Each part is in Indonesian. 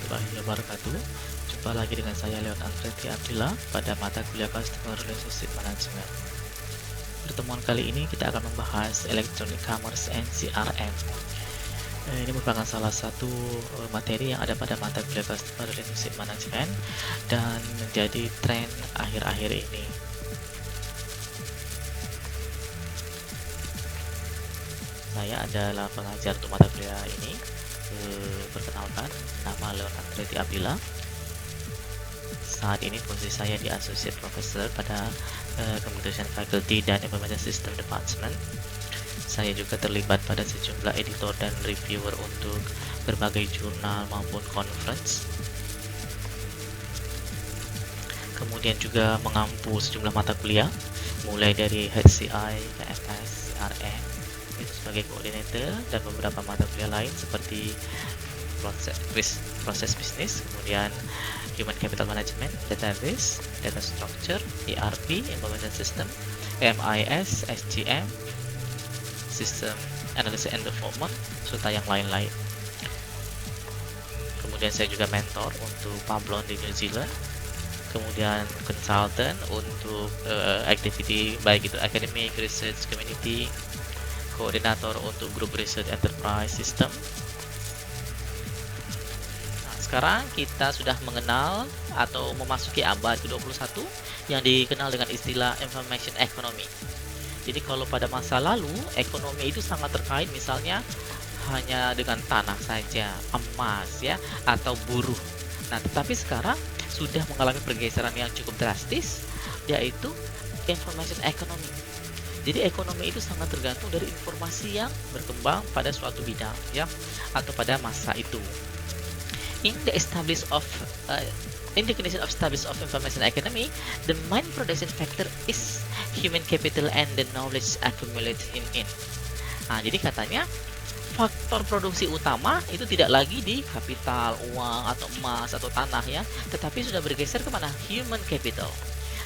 warahmatullahi wabarakatuh. Jumpa lagi dengan saya Leon Alfredi Abdillah pada mata kuliah Customer Relationship Management. Pertemuan kali ini kita akan membahas Electronic Commerce and CRM. Ini merupakan salah satu materi yang ada pada mata kuliah Customer Relationship Management dan menjadi tren akhir-akhir ini. Saya adalah pengajar untuk mata kuliah ini. Perkenalkan, nama Leon Alfredi Abdillah. Saat ini posisi saya di Associate Professor pada Computer Science Faculty dan Information System Department. Saya juga terlibat pada sejumlah editor dan reviewer untuk berbagai jurnal maupun conference. Kemudian juga mengampu sejumlah mata kuliah, mulai dari HCI, KFS, CRM, itu sebagai koordinator, dan beberapa mata kuliah lain seperti proses bisnis, kemudian human capital management, database, data structure, ERP, information system, MIS, SGM, system analysis and development, serta yang lain-lain. Kemudian saya juga mentor untuk Pablon di New Zealand, kemudian consultant untuk activity baik itu academic, research, community, koordinator untuk grup research enterprise system. Nah, sekarang kita sudah mengenal atau memasuki abad ke-21 yang dikenal dengan istilah information economy. Jadi kalau pada masa lalu ekonomi itu sangat terkait misalnya hanya dengan tanah saja, emas ya, atau buruh. Nah, tetapi sekarang sudah mengalami pergeseran yang cukup drastis, yaitu information economy. Jadi ekonomi itu sangat tergantung dari informasi yang berkembang pada suatu bidang ya, atau pada masa itu. In the definition of establishment of information economy, the main production factor is human capital and the knowledge accumulated in it. Nah, jadi katanya faktor produksi utama itu tidak lagi di kapital, uang, atau emas, atau tanah ya, tetapi sudah bergeser kemana? Human capital.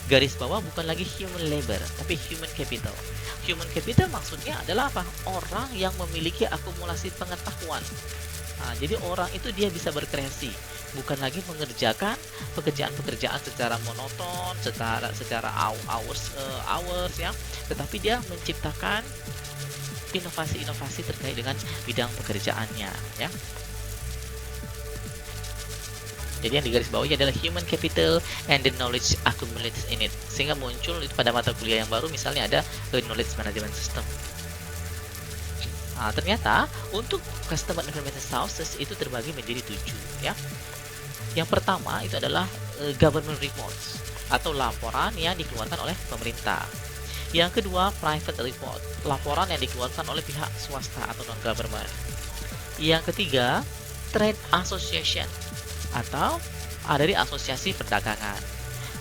Garis bawah bukan lagi human labor, tapi human capital. Human capital maksudnya adalah apa? Orang yang memiliki akumulasi pengetahuan. Nah, jadi orang itu dia bisa berkreasi, bukan lagi mengerjakan pekerjaan-pekerjaan secara monoton, secara hours ya, tetapi dia menciptakan inovasi-inovasi terkait dengan bidang pekerjaannya ya. Jadi yang digaris bawahi adalah human capital and the knowledge accumulated in it. Sehingga muncul itu pada mata kuliah yang baru, misalnya ada knowledge management system. Nah, ternyata untuk customer information sources itu terbagi menjadi 7 ya. Yang pertama itu adalah government reports atau laporan yang dikeluarkan oleh pemerintah. Yang kedua private report, laporan yang dikeluarkan oleh pihak swasta atau non-government. Yang ketiga trade association atau dari asosiasi perdagangan.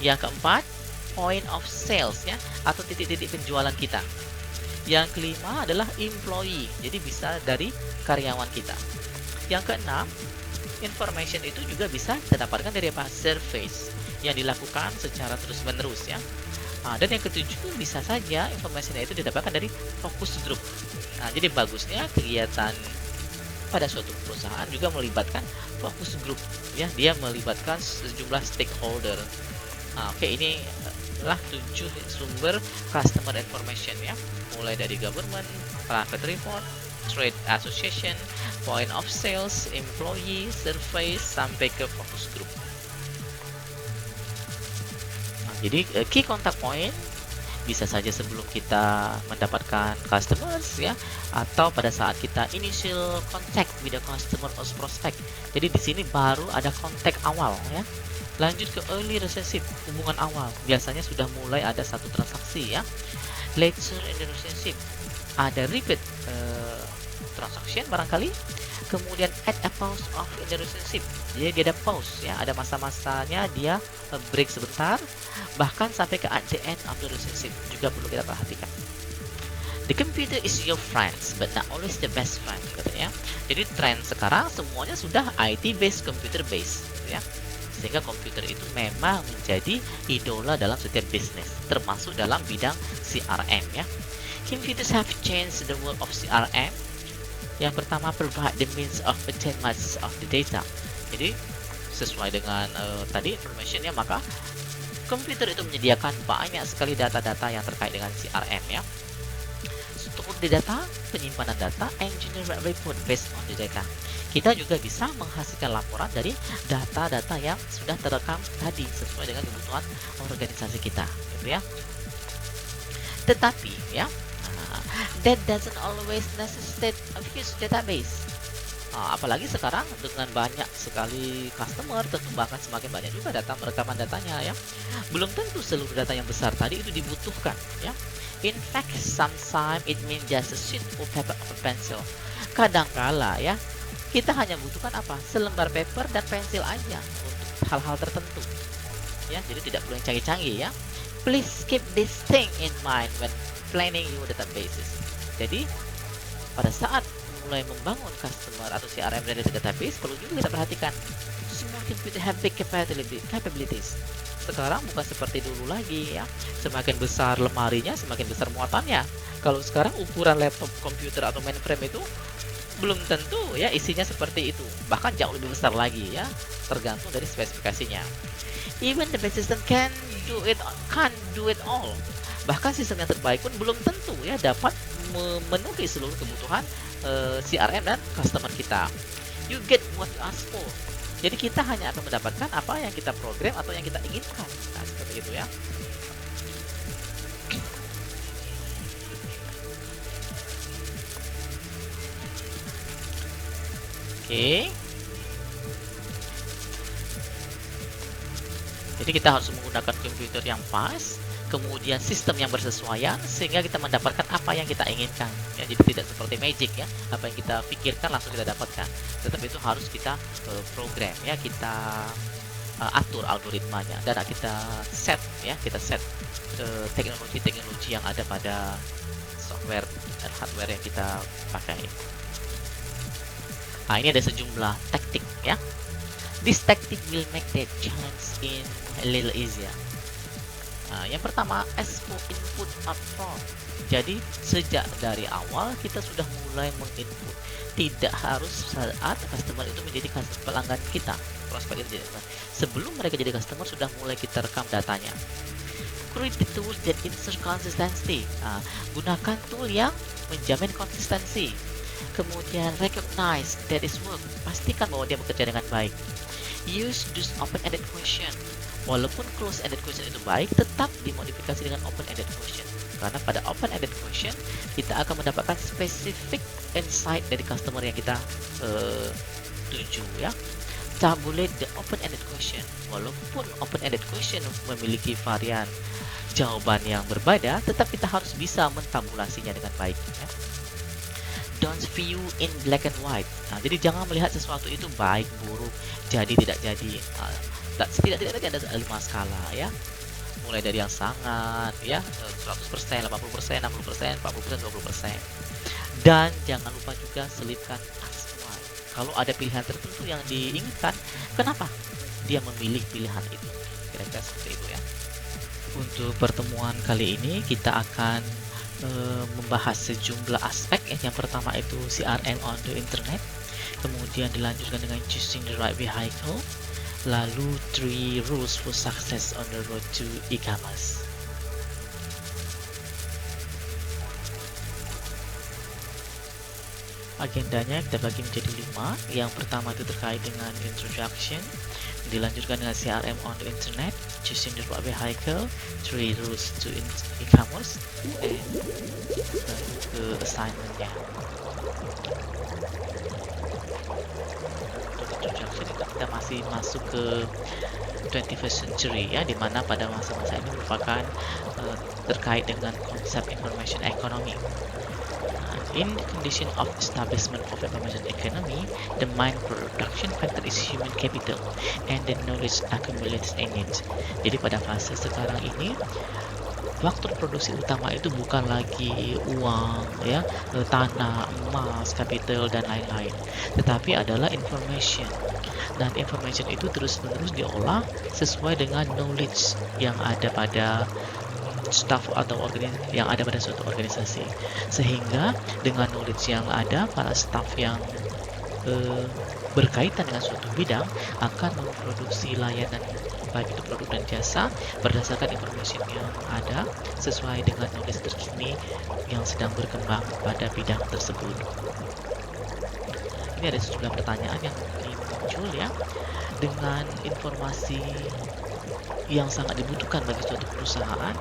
Yang keempat point of sales ya, atau titik-titik penjualan kita. Yang kelima adalah employee, jadi bisa dari karyawan kita. Yang keenam, information itu juga bisa kita dapatkan dari apa? Surveys yang dilakukan secara terus-menerus ya. Nah, dan yang ketujuh bisa saja information itu didapatkan dari focus group. Nah, jadi bagusnya kegiatan pada suatu perusahaan juga melibatkan focus group ya, dia melibatkan sejumlah stakeholder. Nah, oke, ini lah 7 sumber customer information ya, mulai dari government, private report, trade association, point of sales, employee, surveys, sampai ke focus group. Nah, jadi key contact point bisa saja sebelum kita mendapatkan customers ya, atau pada saat kita initial contact with the customer or prospect. Jadi di sini baru ada kontak awal ya. Lanjut ke early relationship, hubungan awal. Biasanya sudah mulai ada satu transaksi ya. Later in the relationship, ada repeat transaction barangkali. Kemudian at a pause of in the relationship, jadi dia ada pause ya, ada masa-masanya dia break sebentar, bahkan sampai ke at the end of the relationship juga perlu kita perhatikan. The computer is your friends, but not always the best friend katanya. Jadi tren sekarang semuanya sudah IT based, computer based ya. Sehingga komputer itu memang menjadi idola dalam setiap bisnis, termasuk dalam bidang CRM ya. Computers have changed the world of CRM. Yang pertama, provide the means of attainment of the data. Jadi sesuai dengan tadi information ya, maka komputer itu menyediakan banyak sekali data-data yang terkait dengan CRM ya. Struktur di data, penyimpanan data, and generate report based on the data. Kita juga bisa menghasilkan laporan dari data-data yang sudah terekam tadi sesuai dengan kebutuhan organisasi kita, gitu ya. Tetapi ya, that doesn't always necessitate a huge database. Apalagi sekarang dengan banyak sekali customer, tentu bahkan semakin banyak juga data rekaman datanya ya. Belum tentu seluruh data yang besar tadi itu dibutuhkan ya. In fact, sometimes it means just a sheet of paper or pencil. Kadangkala ya, kita hanya butuhkan apa? Selembar paper dan pensil aja untuk hal-hal tertentu. Ya, jadi tidak perlu yang canggih-canggih ya. Please keep this thing in mind when planning your databases. Jadi, pada saat mulai membangun customer atau CRM dari database, perlu juga kita perhatikan small computer have big capabilities. Sekarang bukan seperti dulu lagi ya, semakin besar lemarinya semakin besar muatannya. Kalau sekarang ukuran laptop komputer atau mainframe itu belum tentu ya isinya seperti itu, bahkan jauh lebih besar lagi ya, tergantung dari spesifikasinya. Even the best system can't do it all. Bahkan sistem yang terbaik pun belum tentu ya dapat memenuhi seluruh kebutuhan CRM dan customer kita. You get what you ask for. Jadi kita hanya akan mendapatkan apa yang kita program atau yang kita inginkan. Nah, seperti itu ya. Oke. Jadi kita harus menggunakan komputer yang pas, kemudian sistem yang bersesuaian sehingga kita mendapatkan apa yang kita inginkan ya. Jadi tidak seperti magic ya, apa yang kita pikirkan langsung kita dapatkan, tetapi itu harus kita program ya, kita atur algoritmanya dan kita set ya, kita set teknologi yang ada pada software dan hardware yang kita pakai. Nah, ini ada sejumlah taktik ya. This tactic will make the challenge in a little easier. Yang pertama, ask for input upfront. Jadi sejak dari awal kita sudah mulai menginput. Tidak harus saat customer itu menjadi pelanggan kita, prospek itu jadi. Sebelum mereka jadi customer sudah mulai kita rekam datanya. Create the tools that ensure consistency. Gunakan tool yang menjamin konsistensi. Kemudian recognize that is work. Pastikan bahwa dia bekerja dengan baik. Use this open-ended question. Walaupun close-ended question itu baik, tetap dimodifikasi dengan open-ended question. Karena pada open-ended question, kita akan mendapatkan specific insight dari customer yang kita tuju ya. Tabulate the open-ended question. Walaupun open-ended question memiliki varian jawaban yang berbeda, tetap kita harus bisa mentabulasinya dengan baik ya. Don't view in black and white. Jadi jangan melihat sesuatu itu baik, buruk, jadi, tidak jadi. Setidaknya ada 5 skala ya. Mulai dari yang sangat ya, 100%, 80%, 60%, 40%, 20%. Dan jangan lupa juga selipkan ask why. Kalau ada pilihan tertentu yang diinginkan, kenapa dia memilih pilihan itu? Kira-kira seperti itu ya. Untuk pertemuan kali ini kita akan membahas sejumlah aspek. Yang pertama itu CRM on the internet, kemudian dilanjutkan dengan choosing the right vehicle, lalu 3 rules for success on the road to e-commerce. Agendanya kita bagi menjadi 5. Yang pertama itu terkait dengan introduction, dilanjutkan dengan CRM on the internet, choosing the right vehicle, 3 rules to e-commerce, dan ke assignment-nya. Untuk introduction itu kita masih masuk ke 21st century ya, dimana pada masa-masa ini merupakan terkait dengan konsep information economy. In the condition of establishment of information economy, the main production factor is human capital and the knowledge accumulated in it. Jadi pada fase sekarang ini, faktor produksi utama itu bukan lagi uang ya, tanah, emas, capital dan lain-lain, tetapi adalah information. Dan information itu terus-menerus diolah sesuai dengan knowledge yang ada pada staff atau yang ada pada suatu organisasi, sehingga dengan knowledge yang ada, para staff yang berkaitan dengan suatu bidang akan memproduksi layanan baik itu produk dan jasa berdasarkan informasi yang ada sesuai dengan knowledge terkini yang sedang berkembang pada bidang tersebut. Ini ada sejumlah pertanyaan yang mungkin muncul ya, dengan informasi yang sangat dibutuhkan bagi suatu perusahaan,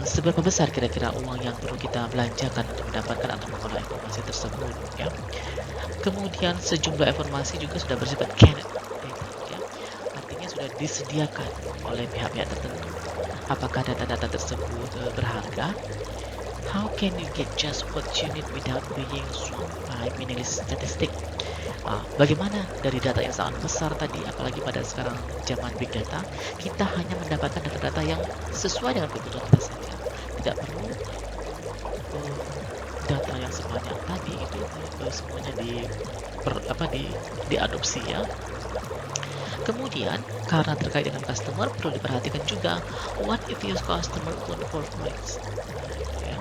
seberapa besar kira-kira uang yang perlu kita belanjakan untuk mendapatkan atau mengolah informasi tersebut ya. Kemudian sejumlah informasi juga sudah bersifat canned data ya, artinya sudah disediakan oleh pihak-pihak tertentu. Apakah data-data tersebut berharga? How can you get just what you need without being swamped by meaningless statistic? Bagaimana dari data yang sangat besar tadi, apalagi pada sekarang zaman big data, kita hanya mendapatkan data-data yang sesuai dengan kebutuhan kita saja. Tidak perlu data yang sebanyak tadi itu semuanya diadopsi ya. Kemudian karena terkait dengan customer perlu diperhatikan juga, what if your customer want for points? Ya.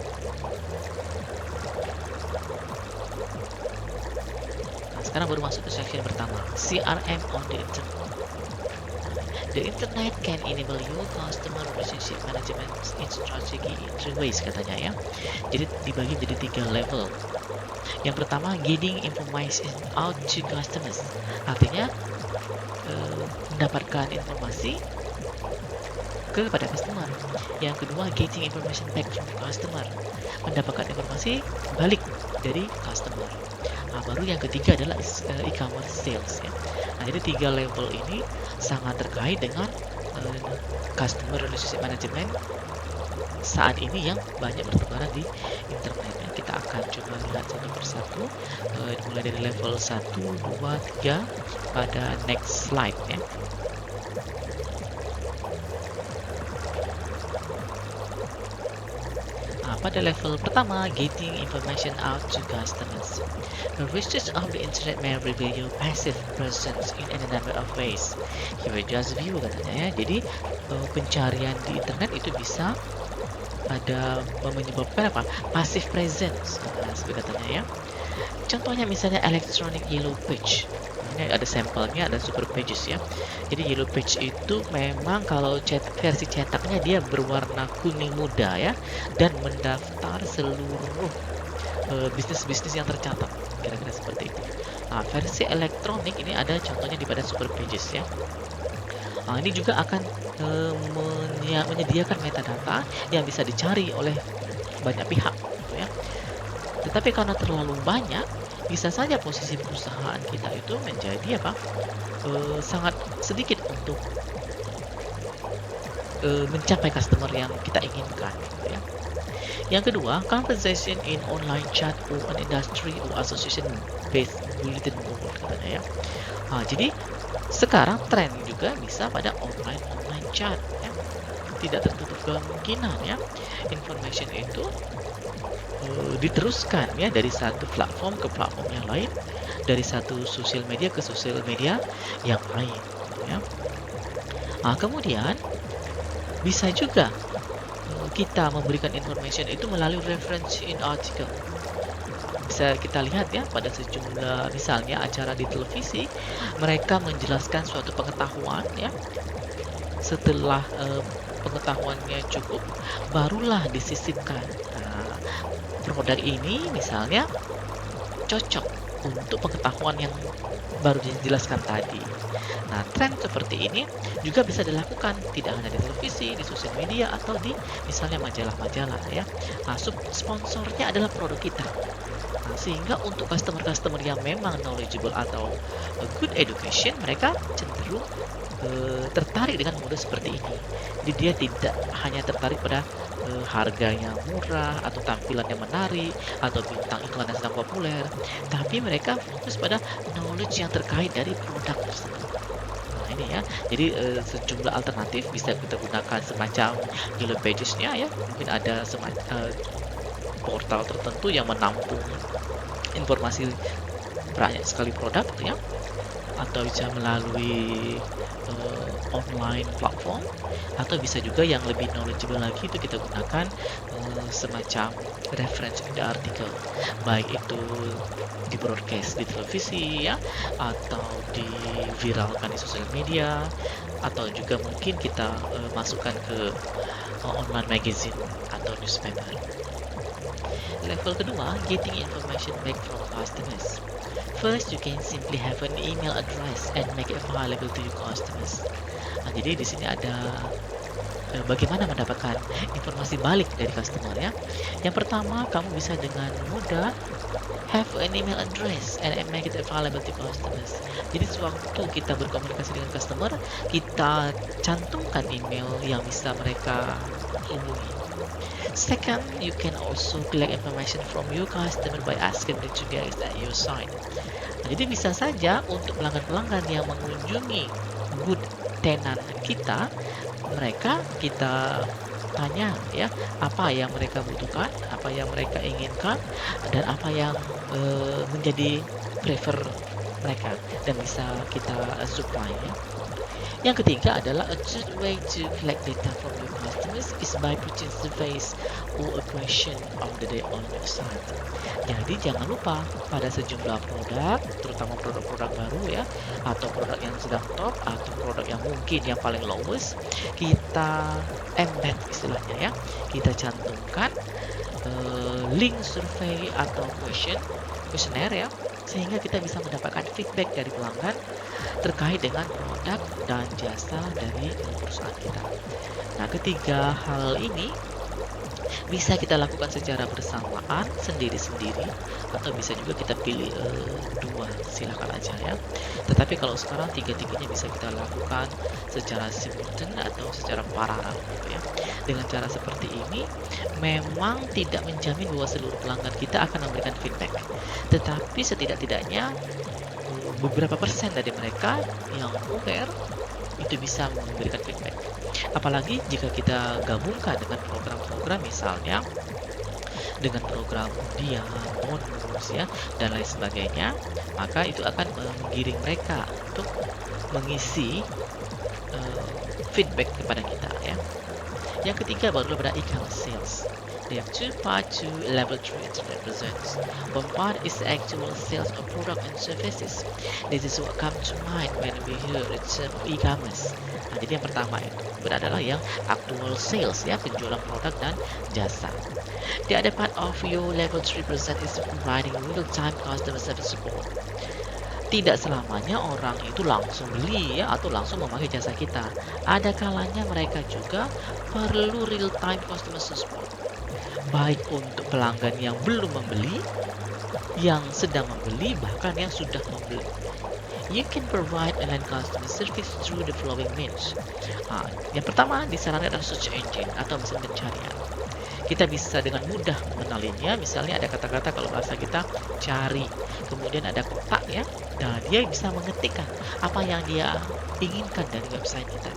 Sekarang baru masuk ke section pertama, CRM on the internet. The internet can enable you customer relationship management in strategy in 3 ways katanya ya. Jadi dibagi menjadi 3 level. Yang pertama, getting information out to customers. Artinya mendapatkan informasi kepada customer. Yang kedua, getting information back from customer. Mendapatkan informasi balik dari customer. Baru yang ketiga adalah e-commerce sales ya. Nah, jadi 3 level ini sangat terkait dengan customer relationship management saat ini yang banyak bertebaran di internet. Kita akan coba lihat satu persatu, mulai dari level 1, 2, 3 pada next slide ya. Pada level pertama, getting information out to customers. The research of the internet may reveal your passive presence in a number of ways. Here just view katanya ya. Jadi pencarian di internet itu bisa ada menyebabkan apa? Passive presence katanya ya. Contohnya misalnya electronic yellow page. Ini ada sampelnya, ada super pages ya. Jadi yellow page itu memang kalau versi cetaknya dia berwarna kuning muda ya, dan mendaftar seluruh bisnis-bisnis yang tercatat, kira-kira seperti itu. Nah, versi elektronik ini ada contohnya di pada super pages ya. Ini juga akan menyediakan metadata yang bisa dicari oleh banyak pihak gitu ya. Tetapi karena terlalu banyak, bisa saja posisi perusahaan kita itu menjadi sangat sedikit untuk mencapai customer yang kita inginkan gitu ya. Yang kedua, conversation in online chat or an industry or association based bulletin board katanya ya. Jadi sekarang tren juga bisa pada online chat ya. Tidak tertutup kemungkinan ya information itu diteruskan ya dari satu platform ke platform yang lain, dari satu sosial media ke sosial media yang lain ya. Kemudian bisa juga kita memberikan information itu melalui reference in article. Bisa kita lihat ya pada sejumlah misalnya acara di televisi, mereka menjelaskan suatu pengetahuan ya. Setelah pengetahuannya cukup, barulah disisipkan. Produk ini misalnya cocok untuk pengetahuan yang baru dijelaskan tadi. Nah, tren seperti ini juga bisa dilakukan tidak hanya di televisi, di sosial media, atau di misalnya majalah-majalah ya. Sponsornya adalah produk kita. Sehingga untuk customer-customer yang memang knowledgeable atau good education, mereka cenderung tertarik dengan mode seperti ini. Jadi dia tidak hanya tertarik pada harga yang murah atau tampilan yang menarik atau bintang iklan yang sedang populer, tapi mereka fokus pada knowledge yang terkait dari produk tersebut. Nah, ini ya. Jadi sejumlah alternatif bisa kita gunakan semacam yellow pages-nya ya. Mungkin ada semacam portal tertentu yang menampung informasi banyak sekali produk ya. atau bisa melalui online platform, atau bisa juga yang lebih knowledgeable lagi itu kita gunakan semacam reference in the article, baik itu di broadcast di televisi ya, atau diviralkan di sosial media, atau juga mungkin kita masukkan ke online magazine atau newspaper. Level kedua, getting information back from customers. First, you can simply have an email address and make it available to your customers. Nah, jadi di sini ada bagaimana mendapatkan informasi balik dari customer ya. Yang pertama, kamu bisa dengan mudah have an email address and make it available to customers. Jadi sewaktu kita berkomunikasi dengan customer, kita cantumkan email yang bisa mereka hubungi. Second, you can also collect information from your customer by asking them to get at your site. Nah, jadi bisa saja untuk pelanggan-pelanggan yang mengunjungi good tenant kita, mereka kita tanya ya apa yang mereka butuhkan, apa yang mereka inginkan, dan apa yang menjadi prefer mereka, dan bisa kita supply ya. Yang ketiga adalah a third way to collect data from your customers is by putting surveys or a question of the day on your site. Jadi jangan lupa pada sejumlah produk, terutama produk-produk baru ya, atau produk yang sedang top, atau produk yang mungkin yang paling lowest, kita embed istilahnya ya, kita cantumkan link survei atau questionnaire ya, sehingga kita bisa mendapatkan feedback dari pelanggan terkait dengan produk dan jasa dari perusahaan kita. Nah, ketiga hal ini bisa kita lakukan secara bersamaan, sendiri-sendiri, atau bisa juga kita pilih dua, silakan aja ya. Tetapi kalau sekarang tiga-tiganya bisa kita lakukan secara simultan atau secara paralel gitu ya. Dengan cara seperti ini, memang tidak menjamin bahwa seluruh pelanggan kita akan memberikan feedback, tetapi setidak-tidaknya beberapa persen dari mereka yang aware itu bisa memberikan feedback. Apalagi jika kita gabungkan dengan program-program misalnya dengan program undian, bonus ya, dan lain sebagainya, maka itu akan menggiring mereka untuk mengisi feedback kepada kita ya. Yang ketiga baru pada e-commerce sales. They have two parts to level 3 it represents. One part is the actual sales of product and services. This is what comes to mind when we hear the term e-commerce. Nah, jadi yang pertama itu adalah yang actual sales ya, penjualan produk dan jasa. The other part of your level 3% is providing real-time customer service support. Tidak selamanya orang itu langsung beli ya, atau langsung memakai jasa kita. Ada kalanya mereka juga perlu real-time customer support, baik untuk pelanggan yang belum membeli, yang sedang membeli, bahkan yang sudah membeli. You can provide online customer service through the following means. Nah, yang pertama disarankan adalah search engine atau mesin pencarian. Kita bisa dengan mudah mengenalinya. Misalnya ada kata-kata, kalau bahasa kita cari, kemudian ada kotak ya, nah dia bisa mengetikkan apa yang dia inginkan dari website kita.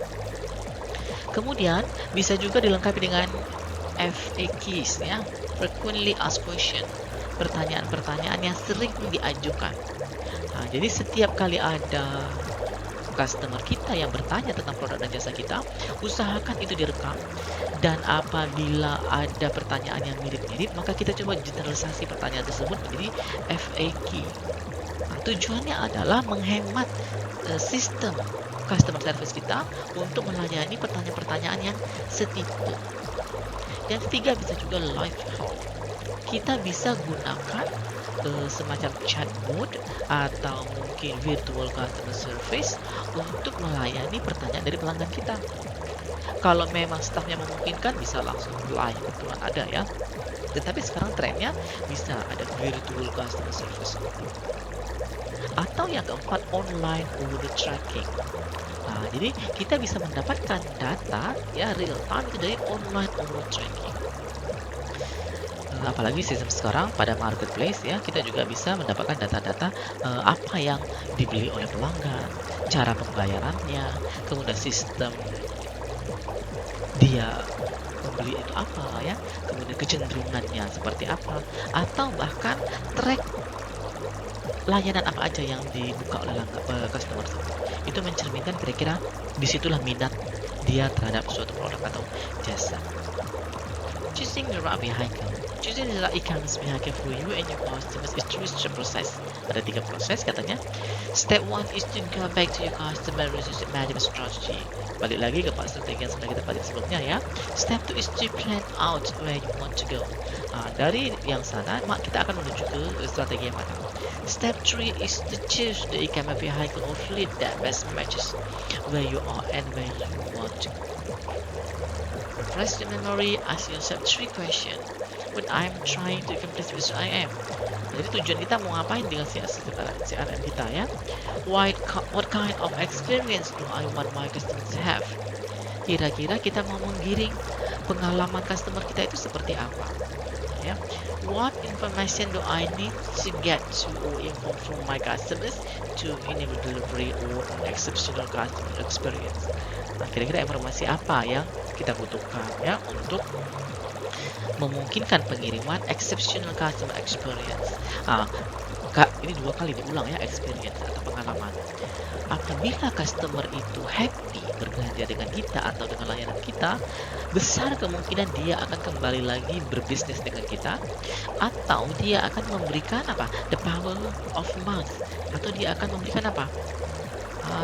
Kemudian bisa juga dilengkapi dengan FAQs ya, frequently asked question, pertanyaan-pertanyaan yang sering diajukan. Nah, jadi setiap kali ada customer kita yang bertanya tentang produk dan jasa kita, usahakan itu direkam, dan apabila ada pertanyaan yang mirip-mirip, maka kita coba generalisasi pertanyaan tersebut menjadi FAQ. Nah, tujuannya adalah menghemat sistem customer service kita untuk melayani pertanyaan-pertanyaan yang setipe. Yang ketiga bisa juga live help. Kita bisa gunakan semacam chatbot atau mungkin virtual customer service untuk melayani pertanyaan dari pelanggan kita. Kalau memang stafnya memungkinkan, bisa langsung live, kebetulan ada ya. Tetapi sekarang trennya bisa ada virtual customer service. Atau yang keempat, online order tracking. Nah, jadi kita bisa mendapatkan data ya real time itu dari online order tracking. Apalagi sistem sekarang pada marketplace ya, kita juga bisa mendapatkan data-data apa yang dibeli oleh pelanggan, cara pembayarannya, kemudian sistem dia membeli itu apa ya, kemudian kecenderungannya seperti apa, atau bahkan track layanan apa aja yang dibuka oleh customer tersebut. Itu mencerminkan kira-kira disitulah minat dia terhadap suatu produk atau jasa. Choosing the right vehicle. Choosing the right e-commerce vehicle for you and your customers is two-step process. Ada 3 proses katanya. Step 1 is to go back to your customer relationship management strategy. Balik lagi ke strategi yang sudah kita pelajari sebelumnya ya. Step 2 is to plan out where you want to go. Dari yang sana, kita akan menuju ke strategi yang mana. Step 3 is to choose the e-commerce vehicle or fleet that best matches where you are and where you want to go. Refresh your memory, ask yourself 3 questions. What I'm trying to accomplish with I am. Jadi tujuan kita mau ngapain dengan CRM kita ya? What kind of experience do I want my customers to have? Kira-kira kita mau menggiring pengalaman customer kita itu seperti apa? Ya. What information do I need to get to or inform from my customers to enable delivery or an exceptional customer experience? Nah, kira-kira informasi apa yang kita butuhkan ya untuk memungkinkan pengiriman exceptional customer experience. Ini 2 kali diulang ya, experience atau pengalaman. Apabila customer itu happy berbelanja dengan kita atau dengan layanan kita, besar kemungkinan dia akan kembali lagi berbisnis dengan kita, atau dia akan memberikan the power of mouth, atau dia akan memberikan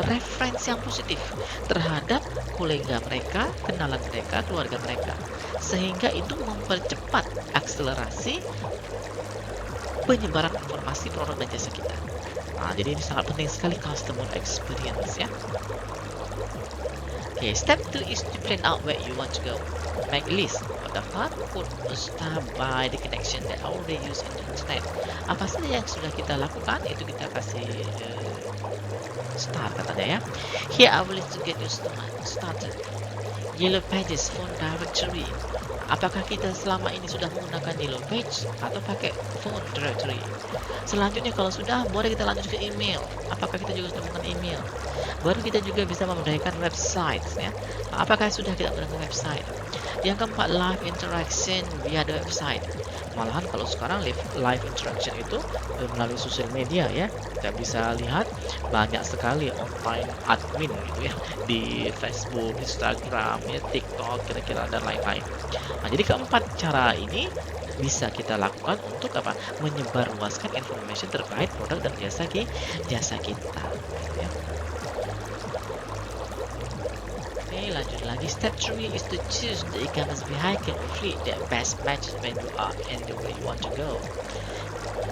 referensi yang positif terhadap kolega mereka, kenalan mereka, keluarga mereka, sehingga itu mempercepat akselerasi penyebaran informasi produk dan jasa kita. Jadi ini sangat penting sekali customer experience ya. Okay, step 2 is to plan out where you want to go. Make a list of the far put start by the connection that already use in the internet. Apa saja yang sudah kita lakukan itu kita kasih start katanya ya. Here I will to get you started. Yellow Pages phone directory. Apakah kita selama ini sudah menggunakan Yellow Page atau pakai phone directory? Selanjutnya kalau sudah, boleh kita lanjut ke email. Apakah kita juga sudah menggunakan email? Baru kita juga bisa memudahkan website ya. Apakah sudah kita menggunakan website? Yang keempat, live interaction via the website. Malahan kalau sekarang live interaction itu melalui sosial media ya. Kita bisa lihat banyak sekali online admin gitu ya di Facebook, Instagram, ya, TikTok, kira-kira dan lain-lain. Jadi keempat cara ini bisa kita lakukan untuk menyebarluaskan informasi terkait produk dan jasa kita. Ya. Oke, lanjut lagi. Step 3 is to choose the e-commerce vehicle or fleet that best matches when you are and the way you want to go.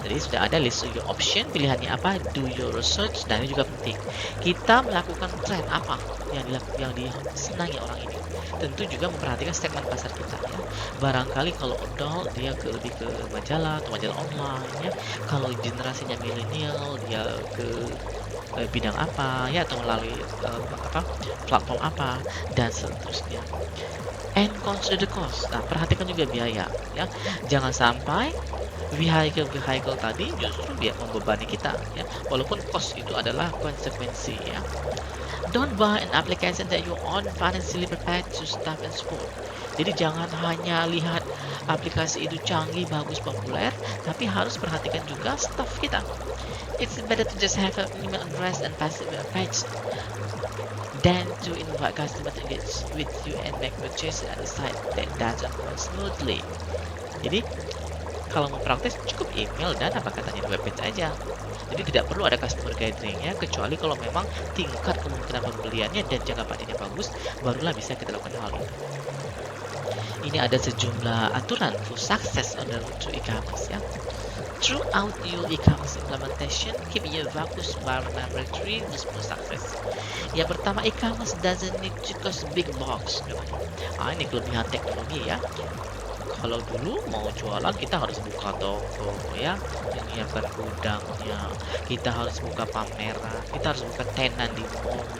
Jadi sudah ada list your option, pilihannya apa, do your research, dan ini juga penting. Kita melakukan tren apa yang disenangi orang ini. Tentu juga memperhatikan segmen pasar kita ya. Barangkali kalau adult dia lebih ke majalah atau majalah online ya. Kalau generasinya milenial dia ke bidang apa ya, atau melalui platform apa dan seterusnya. And consider the cost. Nah, perhatikan juga biaya ya. Jangan sampai vehicle tadi justru dia membebani kita ya, walaupun cost itu adalah konsekuensi ya. Don't buy an application that you aren't financially prepared to staff and support. Jadi jangan hanya lihat aplikasi itu canggih, bagus, populer, tapi harus perhatikan juga staff kita. It's better to just have an email address and passive page than to invite customers to engage with you and make purchases at a site that doesn't work smoothly. Jadi kalau mau praktis cukup email dan webpage aja. Jadi tidak perlu ada customer gathering-nya, kecuali kalau memang tingkat kemungkinan pembeliannya dan jangka panjangnya bagus, barulah bisa kita lakukan hal itu. Ini ada sejumlah aturan for success on the road to e-commerce ya. Throughout your e-commerce implementation, keep your focus by remembering 3 rules for success. Yang pertama, e-commerce doesn't need to cost big box. Ini kelebihan teknologi ya. Kalau dulu mau jualan kita harus buka toko ya, menyiapkan gudangnya, kita harus buka pameran, kita harus buka tenan di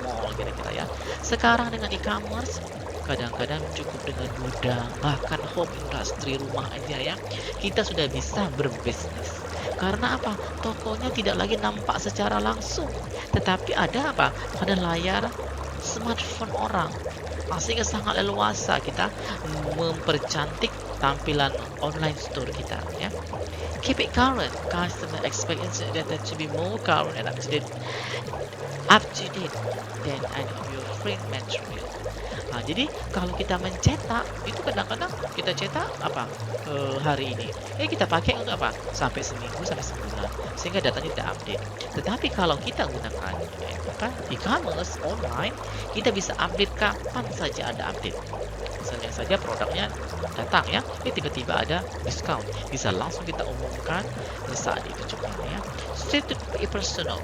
mall kira-kira ya. Sekarang dengan e-commerce kadang-kadang cukup dengan gudang, bahkan home industry rumah aja ya, kita sudah bisa berbisnis. Karena apa? Tokonya tidak lagi nampak secara langsung, tetapi ada pada layar smartphone orang. Sehingga sangat leluasa kita mempercantik tampilan online store kita ya. Keep it current. Customer experience data to be more current and up to date than any of your print material. Nah, jadi kalau kita mencetak itu kadang-kadang kita cetak apa hari ini, kita pakai untuk apa sampai seminggu sampai sebulan sehingga datanya tidak update. Tetapi kalau kita gunakan e-commerce online, kita bisa update kapan saja ada update. Misalnya saja produknya datang ya, tiba-tiba ada diskon, bisa langsung kita umumkan saat itu juga ya. Straight to personal.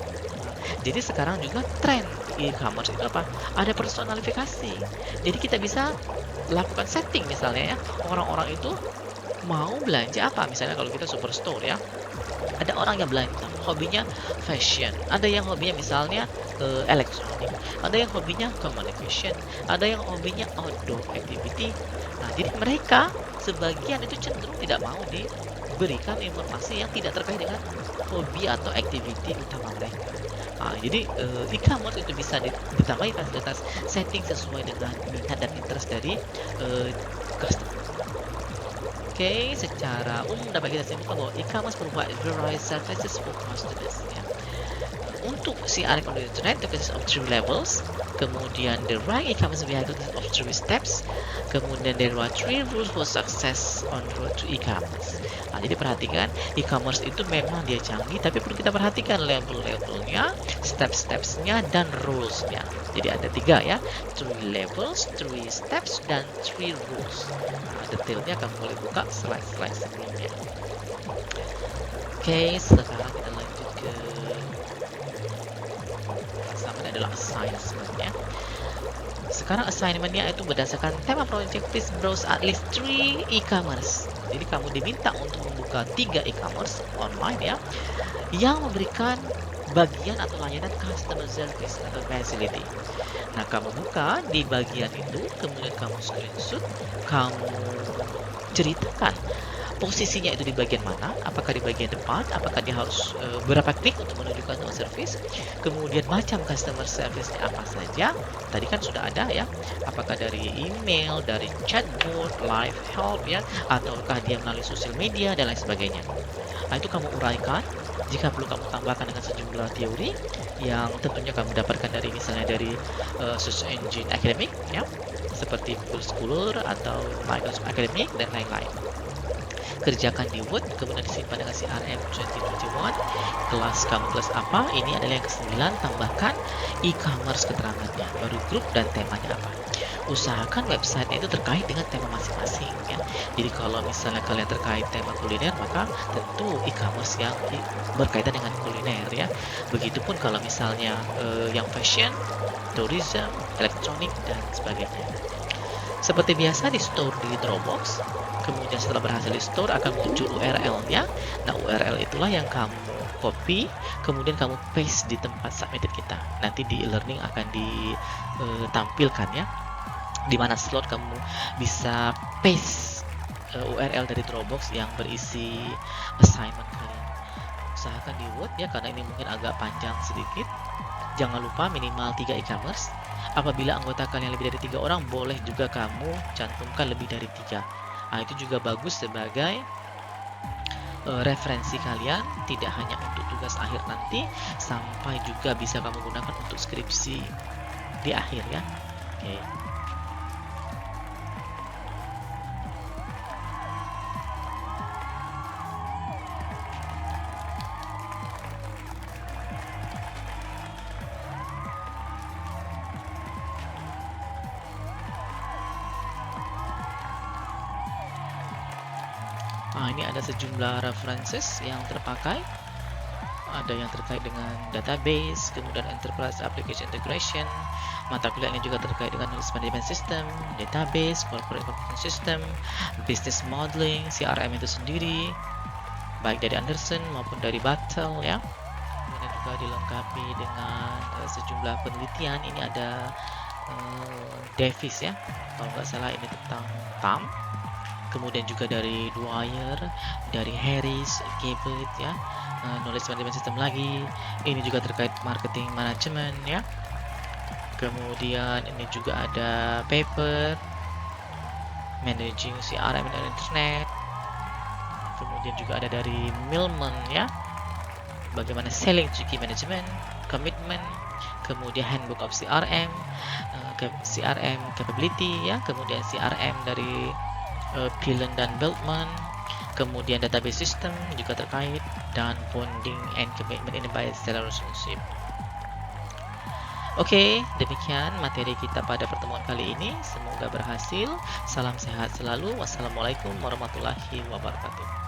Jadi sekarang juga tren e-commerce itu apa? Ada personalifikasi. Jadi kita bisa lakukan setting misalnya ya. Orang-orang itu mau belanja apa? Misalnya kalau kita superstore ya. Ada orang yang belanja hobinya fashion, ada yang hobinya misalnya elektronik, ada yang hobinya communication, ada yang hobinya outdoor activity. Nah, jadi mereka sebagian itu cenderung tidak mau diberikan informasi yang tidak terkait dengan hobi atau activity utama mereka. Nah, jadi e-commerce itu bisa ditambahi fasilitas setting sesuai dengan minat dan interest dari customer. Oke, secara umum dapat kita simpulkan bahwa e-commerce provide various services for customers. Ya. Untuk CRM on the internet, it consists of 3 levels. Kemudian the right e-commerce vehicle consists of 3 steps. Kemudian there are 3 rules for success on road to e-commerce. Nah, jadi perhatikan, e-commerce itu memang dia canggih, tapi perlu kita perhatikan level-levelnya, step-stepsnya, dan rules-nya. Jadi ada 3 ya, 3 levels, 3 steps, dan 3 rules. Nah, detailnya kamu boleh buka slide-slide sebelumnya. Oke, sekarang kita lanjut ke sama adalah assignment-nya. Sekarang assignment-nya itu berdasarkan tema project. Please browse at least 3 e-commerce. Jadi kamu diminta untuk membuka 3 e-commerce online ya, yang memberikan bagian atau layanan customer service atau facility. Nah, kamu buka di bagian itu, kemudian kamu screenshot, kamu ceritakan posisinya itu di bagian mana, apakah di bagian depan, apakah dia harus berapa klik untuk menuju customer service, kemudian macam customer service-nya apa saja, tadi kan sudah ada ya, apakah dari email, dari chatbot, live help ya, ataukah dia melalui sosial media dan lain sebagainya. Nah, itu kamu uraikan. Jika perlu kamu tambahkan dengan sejumlah teori yang tentunya kamu dapatkan dari misalnya dari search engine akademik ya, seperti Google Scholar atau Microsoft Academic dan lain-lain. Kerjakan di Word, kemudian disimpan dengan CRM 2021. Kelas kamu kelas apa? Ini adalah yang ke-9, tambahkan e-commerce keterangannya, baru grup dan temanya apa. Usahakan website itu terkait dengan tema masing-masing ya. Jadi kalau misalnya kalian terkait tema kuliner, maka tentu e-commerce yang berkaitan dengan kuliner ya. Begitupun kalau misalnya yang fashion, tourism, elektronik dan sebagainya. Seperti biasa di store di Dropbox, kemudian setelah berhasil di store akan muncul URL-nya. Nah, URL itulah yang kamu copy, kemudian kamu paste di tempat submitted kita. Nanti di e-learning akan ditampilkan ya, di mana slot kamu bisa paste URL dari Dropbox yang berisi assignment kalian. Usahakan di Word ya, karena ini mungkin agak panjang sedikit. Jangan lupa minimal 3 e-commerce. Apabila anggota kalian lebih dari 3 orang, boleh juga kamu cantumkan lebih dari 3. Nah, itu juga bagus sebagai referensi kalian, tidak hanya untuk tugas akhir nanti, sampai juga bisa kamu gunakan untuk skripsi di akhir ya. Oke. Nah, ini ada sejumlah references yang terpakai. Ada yang terkait dengan database, kemudian enterprise application integration. Mata kuliah ini juga terkait dengan knowledge management system, database, corporate information system, business modeling, CRM itu sendiri, baik dari Anderson maupun dari Battle ya. Kemudian juga dilengkapi dengan sejumlah penelitian. Ini ada Davis ya, kalau nggak salah ini tentang TAM. Kemudian juga dari Dwyer, dari Harris, Cabot ya, knowledge management system lagi. Ini juga terkait marketing management ya. Kemudian ini juga ada paper managing CRM dan internet. Kemudian juga ada dari Millman ya, bagaimana selling to key management, commitment, kemudian handbook of CRM, CRM capability ya, kemudian CRM dari Pillen dan Beltman, kemudian database system juga terkait, dan bonding and commitment in the buyer-seller relationship. Oke, demikian materi kita pada pertemuan kali ini. Semoga berhasil. Salam sehat selalu. Wassalamualaikum warahmatullahi wabarakatuh.